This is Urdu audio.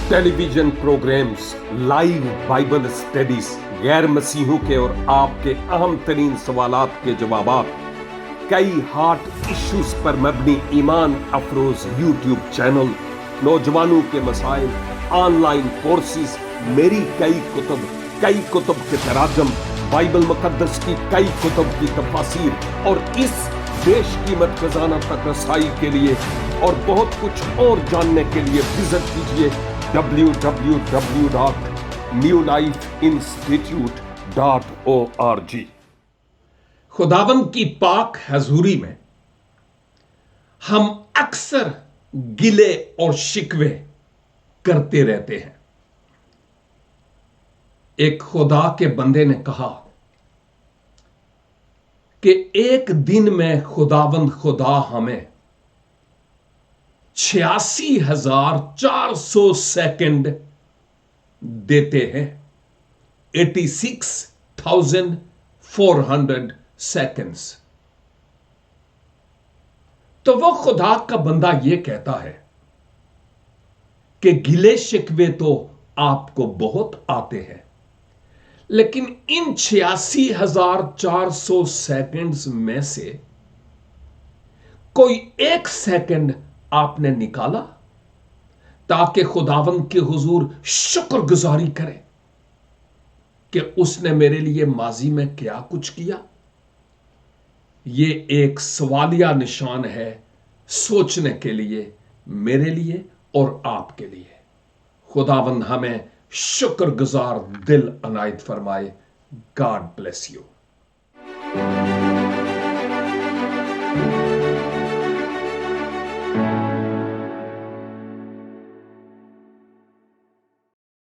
ٹیلی vision programmes, live Bible studies, غیر مسیحوں کے اور آپ کے اہم ترین سوالات کے جوابات، کئی ہارٹ ایشوز پر مبنی ایمان افروز یوٹیوب چینل، نوجوانوں کے مسائل، آن لائن کورسز، میری کئی کتب کے تراجم، بائبل مقدس کی کئی کتب کی تفاسیر اور اس بیش قیمت خزانہ تک رسائی کے لیے اور بہت کچھ اور جاننے کے لیے وزٹ کیجیے www.newlifeinstitute.org۔ خداوند کی پاک حضوری میں ہم اکثر گلے اور شکوے کرتے رہتے ہیں۔ ایک خدا کے بندے نے کہا کہ ایک دن میں خداوند خدا ہمیں 86,400 سیکنڈ دیتے ہیں، 86,400 سیکنڈز۔ تو وہ خدا کا بندہ یہ کہتا ہے کہ گلے شکوے تو آپ کو بہت آتے ہیں، لیکن ان 86,400 سیکنڈز میں سے کوئی ایک سیکنڈ آپ نے نکالا تاکہ خداوند کے حضور شکر گزاری کرے کہ اس نے میرے لیے ماضی میں کیا کچھ کیا؟ یہ ایک سوالیہ نشان ہے سوچنے کے لیے، میرے لیے اور آپ کے لیے۔ خداوند ہمیں شکر گزار دل عنایت فرمائے۔ God bless you.